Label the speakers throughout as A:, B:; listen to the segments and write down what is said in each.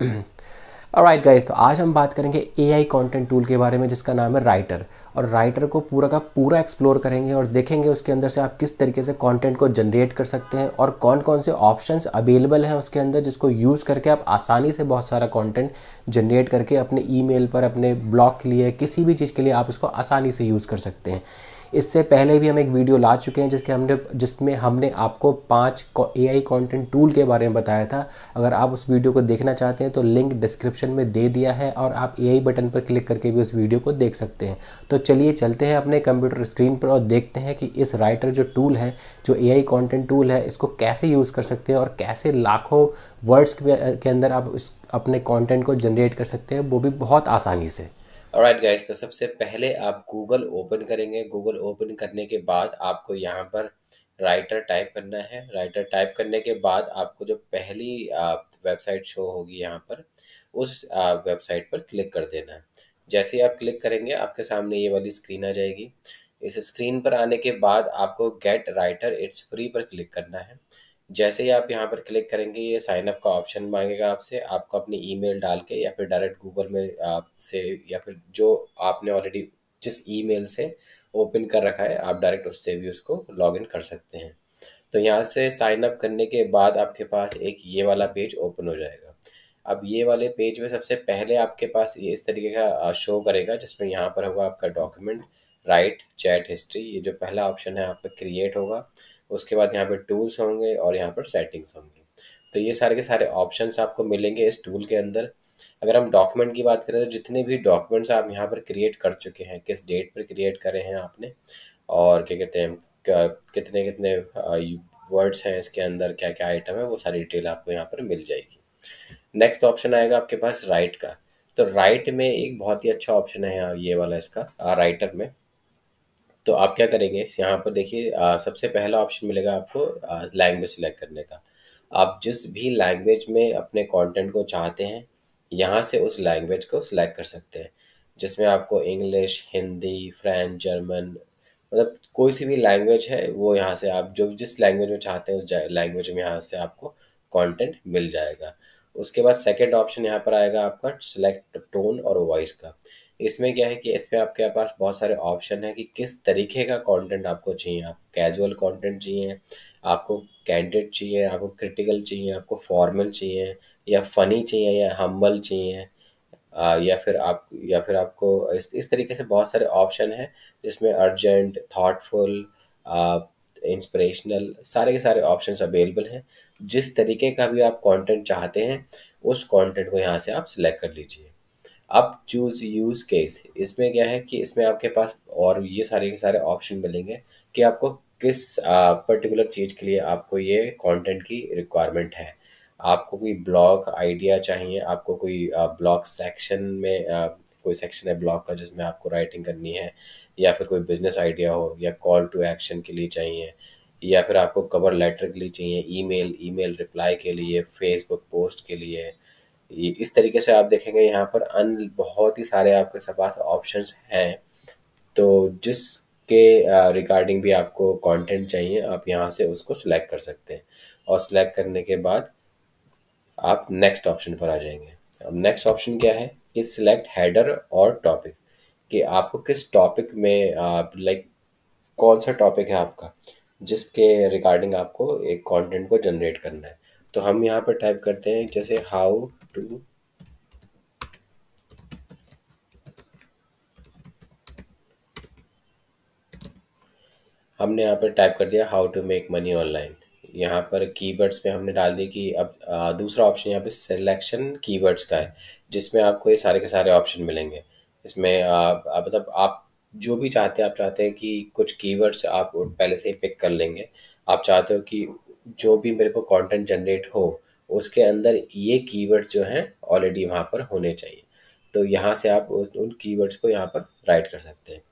A: Alright guys, तो आज हम बात करेंगे एआई कंटेंट टूल के बारे में जिसका नाम है राइटर। और राइटर को पूरा का पूरा एक्सप्लोर करेंगे और देखेंगे उसके अंदर से आप किस तरीके से कंटेंट को जनरेट कर सकते हैं और कौन कौन से ऑप्शंस अवेलेबल हैं उसके अंदर, जिसको यूज़ करके आप आसानी से बहुत सारा कंटेंट जनरेट करके अपने ईमेल पर, अपने ब्लॉग के लिए, किसी भी चीज़ के लिए आप उसको आसानी से यूज़ कर सकते हैं। इससे पहले भी हम एक वीडियो ला चुके हैं जिसमें हमने आपको 5 एआई कंटेंट टूल के बारे में बताया था। अगर आप उस वीडियो को देखना चाहते हैं तो लिंक डिस्क्रिप्शन में दे दिया है और आप एआई बटन पर क्लिक करके भी उस वीडियो को देख सकते हैं। तो चलिए चलते हैं अपने कंप्यूटर स्क्रीन पर और देखते हैं कि इस राइटर जो टूल है, जो एआई कंटेंट टूल है, इसको कैसे यूज़ कर सकते हैं और कैसे लाखों वर्ड्स के अंदर आप अपने कंटेंट को जनरेट कर सकते हैं, वो भी बहुत आसानी से।
B: ऑलराइट गाइस, तो सबसे पहले आप गूगल ओपन करेंगे। गूगल ओपन करने के बाद आपको यहाँ पर राइटर टाइप करना है। राइटर टाइप करने के बाद आपको जो पहली वेबसाइट शो होगी यहाँ पर, उस वेबसाइट पर क्लिक कर देना है। जैसे ही आप क्लिक करेंगे आपके सामने ये वाली स्क्रीन आ जाएगी। इस स्क्रीन पर आने के बाद आपको गेट राइटर इट्स फ्री पर क्लिक करना है। जैसे ही आप यहाँ पर क्लिक करेंगे ये साइन अप का ऑप्शन मांगेगा आपसे। आपको अपनी ईमेल डाल के या फिर डायरेक्ट गूगल में से, या फिर जो आपने ऑलरेडी जिस ईमेल से ओपन कर रखा है आप डायरेक्ट उससे भी उसको लॉगिन कर सकते हैं। तो यहाँ से साइन अप करने के बाद आपके पास एक ये वाला पेज ओपन हो जाएगा। अब ये वाले पेज में सबसे पहले आपके पास ये इस तरीके का शो करेगा, जिसमें यहाँ पर होगा आपका डॉक्यूमेंट, राइट, चैट हिस्ट्री। ये जो पहला ऑप्शन है आपका क्रिएट होगा। उसके बाद यहाँ पर टूल्स होंगे और यहाँ पर सेटिंग्स होंगी। तो ये सारे के सारे ऑप्शंस आपको मिलेंगे इस टूल के अंदर। अगर हम डॉक्यूमेंट की बात करें तो जितने भी डॉक्यूमेंट्स आप यहाँ पर क्रिएट कर चुके हैं, किस डेट पर क्रिएट करे हैं आपने, और क्या कहते हैं, कितने कितने वर्ड्स हैं इसके अंदर, क्या क्या आइटम है, वो सारी डिटेल आपको यहाँ पर मिल जाएगी। नेक्स्ट ऑप्शन आएगा आपके पास राइट का। तो राइट में एक बहुत ही अच्छा ऑप्शन है यहाँ ये वाला इसका, राइटर में। तो आप क्या करेंगे, यहाँ पर देखिए सबसे पहला ऑप्शन मिलेगा आपको लैंग्वेज सिलेक्ट करने का। आप जिस भी लैंग्वेज में अपने कंटेंट को चाहते हैं यहाँ से उस लैंग्वेज को सिलेक्ट कर सकते हैं। जिसमें आपको इंग्लिश, हिंदी, फ्रेंच, जर्मन, मतलब कोई सी भी लैंग्वेज है वो यहाँ से आप जो जिस लैंग्वेज में चाहते हैं उस लैंग्वेज में यहाँ से आपको कंटेंट मिल जाएगा। उसके बाद सेकंड ऑप्शन यहाँ पर आएगा आपका सिलेक्ट टोन और वॉइस का। इसमें क्या है कि इसमें आपके पास बहुत सारे ऑप्शन है कि किस तरीके का कंटेंट आपको चाहिए। आपको कैजुअल कंटेंट चाहिए, आपको कैंडिड चाहिए, आपको क्रिटिकल चाहिए, आपको फॉर्मल चाहिए, या फनी चाहिए, या हम्बल चाहिए, या फिर आपको इस तरीके से बहुत सारे ऑप्शन हैं। जिसमें अर्जेंट, थॉटफुल, इंस्पिरेशनल, सारे के सारे ऑप्शंस अवेलेबल हैं। जिस तरीके का भी आप कंटेंट चाहते हैं उस कंटेंट को यहाँ से आप सिलेक्ट कर लीजिए। अब चूज़ यूज़ केस, इसमें क्या है कि इसमें आपके पास और ये सारे के सारे ऑप्शन मिलेंगे कि आपको किस पर्टिकुलर चीज़ के लिए आपको ये कंटेंट की रिक्वायरमेंट है। आपको कोई ब्लॉग आइडिया चाहिए, आपको कोई ब्लॉग सेक्शन में कोई सेक्शन है ब्लॉग का जिसमें आपको राइटिंग करनी है, या फिर कोई बिजनेस आइडिया हो, या कॉल टू एक्शन के लिए चाहिए, या फिर आपको कवर लेटर के लिए चाहिए, ईमेल ईमेल रिप्लाई के लिए, फेसबुक पोस्ट के लिए। ये इस तरीके से आप देखेंगे यहाँ पर अन बहुत ही सारे आपके पास ऑप्शंस हैं। तो जिसके रिगार्डिंग भी आपको कंटेंट चाहिए आप यहाँ से उसको सिलेक्ट कर सकते हैं। और सिलेक्ट करने के बाद आप नेक्स्ट ऑप्शन पर आ जाएंगे। अब नेक्स्ट ऑप्शन क्या है कि सिलेक्ट हेडर और टॉपिक, कि आपको किस टॉपिक में लाइक कौन सा टॉपिक है आपका जिसके रिगार्डिंग आपको एक कंटेंट को जनरेट करना है। तो हम यहाँ पर टाइप करते हैं जैसे हाउ टू, हमने यहाँ पर टाइप कर दिया how to make money online. यहाँ पर कीवर्ड्स में हमने डाल दी कि अब दूसरा ऑप्शन यहाँ पे सिलेक्शन कीवर्ड्स का है, जिसमें आपको ये सारे के सारे ऑप्शन मिलेंगे। इसमें मतलब आप जो भी चाहते हैं, आप चाहते हैं कि कुछ कीवर्ड्स आप पहले से ही पिक कर लेंगे। आप चाहते हो कि जो भी मेरे को कंटेंट जनरेट हो उसके अंदर ये कीवर्ड्स जो हैं ऑलरेडी वहाँ पर होने चाहिए। तो यहाँ से आप उन कीवर्ड्स को यहाँ पर राइट कर सकते हैं।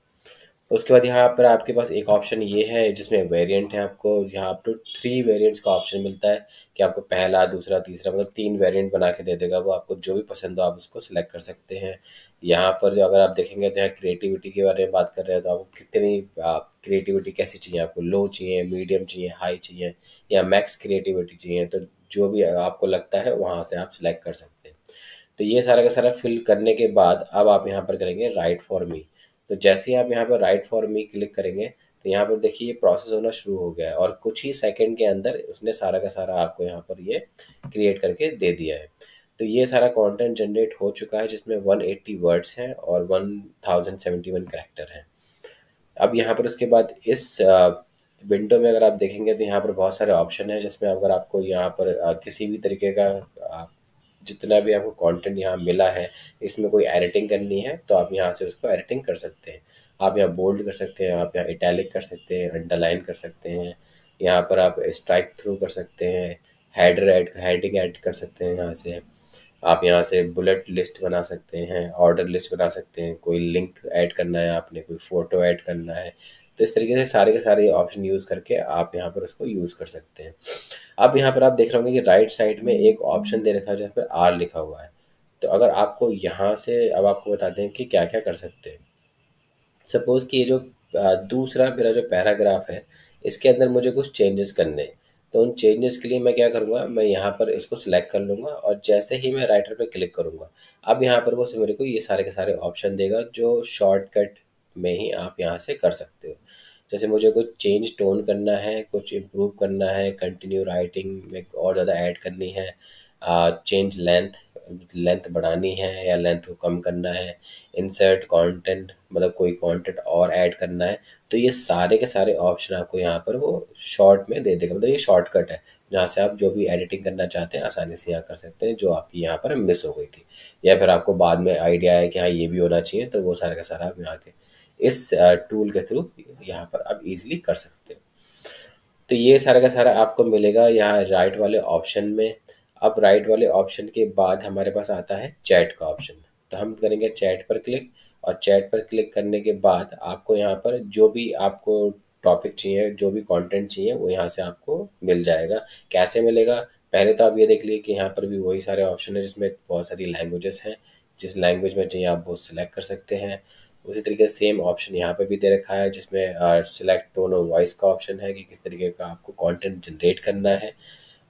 B: उसके बाद यहाँ पर आपके पास एक ऑप्शन ये है जिसमें वेरिएंट है। आपको यहाँ अप टू 3 वेरिएंट्स का ऑप्शन मिलता है कि आपको पहला, दूसरा, तीसरा, मतलब 3 वेरिएंट बना के दे देगा वो। आपको जो भी पसंद हो आप उसको सिलेक्ट कर सकते हैं। यहाँ पर जो अगर आप देखेंगे तो यहाँ क्रिएटिविटी के बारे में बात कर रहे हैं, तो आपको कितनी क्रिएटिविटी कैसी चाहिए, आपको लो चाहिए, मीडियम चाहिए, हाई चाहिए, या मैक्स क्रिएटिविटी चाहिए, तो जो भी आपको लगता है वहाँ से आप सिलेक्ट कर सकते हैं। तो ये सारा का सारा फिल करने के बाद अब आप यहाँ पर करेंगे राइट फॉर मी। तो जैसे ही आप यहाँ पर राइट फॉर मी क्लिक करेंगे तो यहाँ पर देखिए ये प्रोसेस होना शुरू हो गया है और कुछ ही सेकंड के अंदर उसने सारा का सारा आपको यहाँ पर ये क्रिएट करके दे दिया है। तो ये सारा कंटेंट जनरेट हो चुका है जिसमें 180 वर्ड्स हैं और 1071 कैरेक्टर हैं। अब यहाँ पर उसके बाद इस विंडो में अगर आप देखेंगे तो यहाँ पर बहुत सारे ऑप्शन हैं जिसमें अगर आपको यहाँ पर किसी भी तरीके का जितना भी आपको कंटेंट यहाँ मिला है इसमें कोई एडिटिंग करनी है तो आप यहाँ से उसको एडिटिंग कर सकते हैं। आप यहाँ बोल्ड कर सकते हैं, आप यहाँ इटैलिक कर सकते हैं, अंडरलाइन कर सकते हैं, यहाँ पर आप स्ट्राइक थ्रू कर सकते हैं, हेडिंग ऐड कर सकते हैं। यहाँ से आप यहाँ से बुलेट लिस्ट बना सकते हैं, ऑर्डर लिस्ट बना सकते हैं, कोई लिंक ऐड करना है आपने, कोई फ़ोटो ऐड करना है। तो इस तरीके से सारे के सारे ऑप्शन यूज़ करके आप यहाँ पर उसको यूज़ कर सकते हैं। अब यहाँ पर आप देख रहे होंगे कि राइट साइड में एक ऑप्शन दे रखा है जहाँ पर आर लिखा हुआ है। तो अगर आपको यहाँ से अब आपको बताते हैं कि क्या क्या कर सकते हैं। सपोज़ कि ये जो दूसरा मेरा जो पैराग्राफ है इसके अंदर मुझे कुछ चेंजेस करने हैं। तो उन चेंजेस के लिए मैं क्या करूँगा, मैं यहाँ पर इसको सिलेक्ट कर लूँगा और जैसे ही मैं राइटर पे क्लिक करूँगा अब यहाँ पर वो मेरे को ये सारे के सारे ऑप्शन देगा जो शॉर्टकट में ही आप यहाँ से कर सकते हो। जैसे मुझे कुछ चेंज टोन करना है, कुछ इम्प्रूव करना है, कंटिन्यू राइटिंग में और ज़्यादा ऐड करनी है, चेंज लेंथ, लेंथ बढ़ानी है या लेंथ को कम करना है, इंसर्ट कंटेंट मतलब कोई कंटेंट और ऐड करना है। तो ये सारे के सारे ऑप्शन आपको यहाँ पर वो शॉर्ट में दे देगा। मतलब ये शॉर्टकट है जहाँ से आप जो भी एडिटिंग करना चाहते हैं आसानी से यहाँ कर सकते हैं जो आपकी यहाँ पर मिस हो गई थी, या फिर आपको बाद में आइडिया है कि हाँ ये भी होना चाहिए तो वो सारा का सारा आप यहाँ के इस टूल के थ्रू यहाँ पर आप इजीली कर सकते हो। तो ये सारा का सारा आपको मिलेगा यहाँ राइट वाले ऑप्शन में। अब राइट वाले ऑप्शन के बाद हमारे पास आता है चैट का ऑप्शन। तो हम करेंगे चैट पर क्लिक और चैट पर क्लिक करने के बाद आपको यहाँ पर जो भी आपको टॉपिक चाहिए, जो भी कंटेंट चाहिए वो यहाँ से आपको मिल जाएगा। कैसे मिलेगा, पहले तो आप ये देख लीजिए कि यहाँ पर भी वही सारे ऑप्शन है जिसमें बहुत सारी लैंग्वेजेस हैं। जिस लैंग्वेज में चाहिए आप वो सिलेक्ट कर सकते हैं। उसी तरीके से सेम ऑप्शन यहाँ पे भी दे रखा है जिसमें सिलेक्ट टोन और वॉइस का ऑप्शन है कि किस तरीके का आपको कंटेंट जनरेट करना है।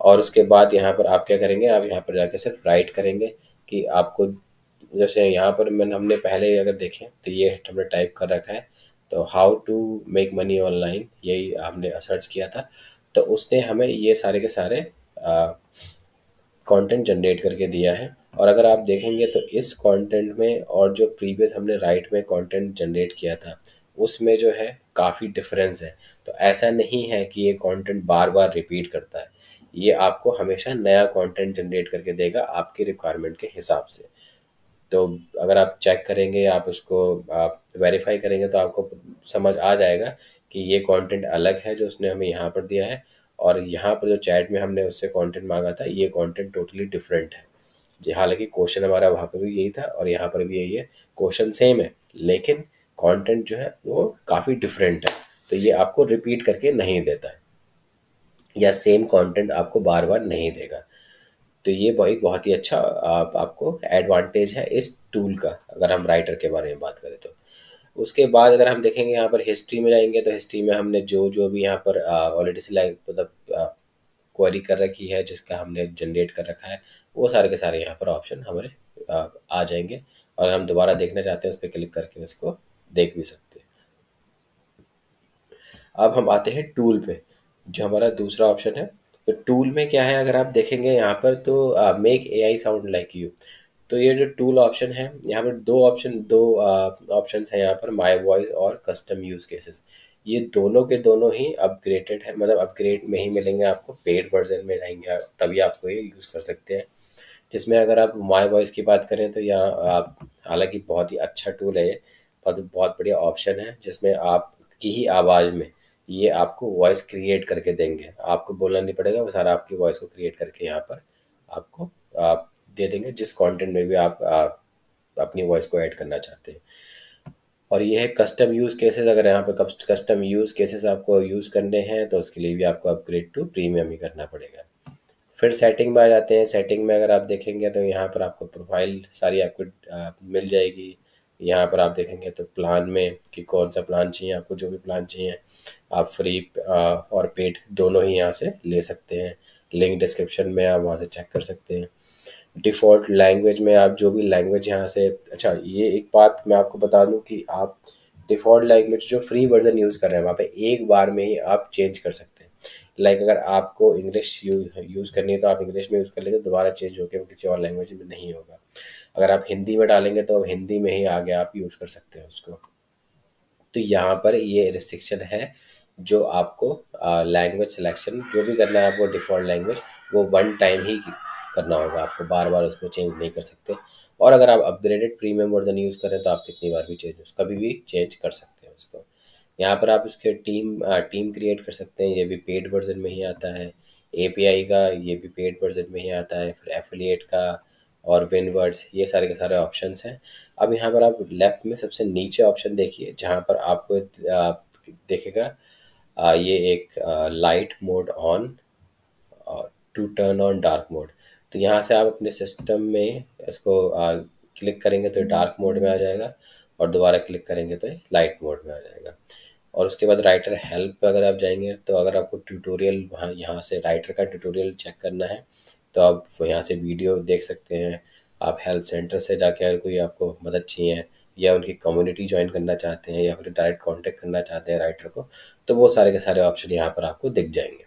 B: और उसके बाद यहाँ पर आप क्या करेंगे, आप यहाँ पर जाके सिर्फ राइट करेंगे कि आपको जैसे यहाँ पर हमने पहले अगर देखें तो ये हमने टाइप कर रखा है। तो how to make money online यही हमने सर्च किया था तो उसने हमें ये सारे के सारे कंटेंट जनरेट करके दिया है। और अगर आप देखेंगे तो इस कंटेंट में और जो प्रीवियस हमने राइट में कंटेंट जनरेट किया था उसमें जो है काफ़ी डिफरेंस है। तो ऐसा नहीं है कि ये कंटेंट बार बार रिपीट करता है, ये आपको हमेशा नया कंटेंट जनरेट करके देगा आपके रिक्वायरमेंट के हिसाब से। तो अगर आप चेक करेंगे, आप उसको आप वेरीफाई करेंगे तो आपको समझ आ जाएगा कि ये कंटेंट अलग है जो उसने हमें यहाँ पर दिया है और यहाँ पर जो चैट में हमने उससे कंटेंट मांगा था ये कंटेंट टोटली डिफरेंट है। जी, हालांकि क्वेश्चन हमारा वहाँ पर भी यही था और यहाँ पर भी यही है, क्वेश्चन सेम है लेकिन कंटेंट जो है वो काफ़ी डिफरेंट है। तो ये आपको रिपीट करके नहीं देता है या सेम कंटेंट आपको बार बार नहीं देगा। तो ये एक बहुत ही अच्छा आपको एडवांटेज है इस टूल का अगर हम राइटर के बारे में बात करें तो। उसके बाद अगर हम देखेंगे यहाँ पर हिस्ट्री में जाएंगे तो हिस्ट्री में हमने जो जो भी यहाँ पर ऑलरेडी सिलेक्ट मतलब क्वेरी कर रखी है जिसका हमने जनरेट कर रखा है वो सारे के सारे यहाँ पर ऑप्शन हमारे आ जाएंगे और हम दोबारा देखना चाहते हैं उस पर क्लिक करके उसको देख भी सकते हैं। अब हम आते हैं टूल पे जो हमारा दूसरा ऑप्शन है। तो टूल में क्या है अगर आप देखेंगे यहाँ पर तो make AI sound like you. तो ये जो टूल ऑप्शन है यहाँ पर दो ऑप्शंस हैं यहाँ पर, माय वॉइस और कस्टम यूज़ केसेस। ये दोनों के दोनों ही अपग्रेडेड है, मतलब अपग्रेड में ही मिलेंगे आपको, पेड वर्जन में रहेंगे तभी आपको ये यूज़ कर सकते हैं। जिसमें अगर आप माय वॉइस की बात करें तो यहाँ आप हालांकि बहुत ही अच्छा टूल है ये, बहुत बहुत बढ़िया ऑप्शन है जिसमें आपकी ही आवाज़ में ये आपको वॉइस क्रिएट करके देंगे। आपको बोलना नहीं पड़ेगा, वो सारा आपकी वॉइस को क्रिएट करके यहाँ पर आपको आप दे देंगे जिस कंटेंट में भी आप अपनी वॉइस को ऐड करना चाहते हैं। और ये है कस्टम यूज़ केसेस। अगर यहाँ पे कस्टम यूज़ केसेस आपको यूज़ करने हैं तो उसके लिए भी आपको अपग्रेड टू प्रीमियम ही करना पड़ेगा। फिर सेटिंग में आ जाते हैं। सेटिंग में अगर आप देखेंगे तो यहाँ पर आपको प्रोफाइल सारी आपको मिल जाएगी। यहाँ पर आप देखेंगे तो प्लान में कि कौन सा प्लान चाहिए आपको, जो भी प्लान चाहिए आप फ्री और पेड दोनों ही यहाँ से ले सकते हैं। लिंक डिस्क्रिप्शन में आप वहाँ से चेक कर सकते हैं। डिफ़ॉल्ट लैंग्वेज में आप जो भी लैंग्वेज यहाँ से, अच्छा ये एक बात मैं आपको बता दूँ कि आप डिफ़ॉल्ट लैंग्वेज जो फ्री वर्ज़न यूज़ कर रहे हैं वहाँ पे एक बार में ही आप चेंज कर सकते हैं। लाइक अगर आपको इंग्लिश यूज़ करनी है तो आप इंग्लिश में यूज़ कर लेंगे, दोबारा चेंज होके वो किसी और लैंग्वेज में नहीं होगा। अगर आप हिंदी में डालेंगे तो हिंदी में ही आगे आप यूज़ कर सकते हैं उसको। तो यहाँ पर ये रिस्ट्रिक्शन है जो आपको लैंग्वेज सिलेक्शन जो भी करना है आपको डिफ़ॉल्ट लैंग्वेज, वो वन टाइम ही करना होगा, आपको बार बार उसको चेंज नहीं कर सकते। और अगर आप अपग्रेडेड प्रीमियम वर्जन यूज़ करें तो आप कितनी बार भी कभी भी चेंज कर सकते हैं उसको। यहाँ पर आप इसके टीम क्रिएट कर सकते हैं, ये भी पेड वर्जन में ही आता है। एपीआई का ये भी पेड वर्जन में ही आता है। फिर एफिलिएट का और विनवर्ड्स, ये सारे के सारे ऑप्शंस हैं। अब यहाँ पर आप लेफ्ट में सबसे नीचे ऑप्शन देखिए जहाँ पर आपको देखेगा ये एक light mode on to turn on dark mode. तो यहाँ से आप अपने सिस्टम में इसको क्लिक करेंगे तो डार्क मोड में आ जाएगा, और दोबारा क्लिक करेंगे तो लाइट मोड में आ जाएगा। और उसके बाद राइटर हेल्प पे अगर आप जाएंगे तो अगर आपको ट्यूटोरियल वहाँ यहाँ से राइटर का ट्यूटोरियल चेक करना है तो आप यहाँ से वीडियो देख सकते हैं। आप हेल्प सेंटर से जाके अगर कोई आपको मदद चाहिए या उनकी कम्युनिटी ज्वाइन करना चाहते हैं या फिर डायरेक्ट कांटेक्ट करना चाहते हैं राइटर को, तो वो सारे के सारे ऑप्शन यहाँ पर आपको दिख जाएंगे।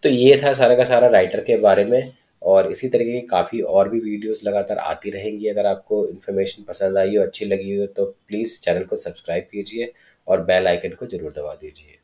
B: तो ये था सारा का सारा राइटर के बारे में। और इसी तरीके की काफ़ी और भी वीडियोस लगातार आती रहेंगी। अगर आपको इन्फॉर्मेशन पसंद आई हो, अच्छी लगी हो, तो प्लीज़ चैनल को सब्सक्राइब कीजिए और बेल आइकन को ज़रूर दबा दीजिए।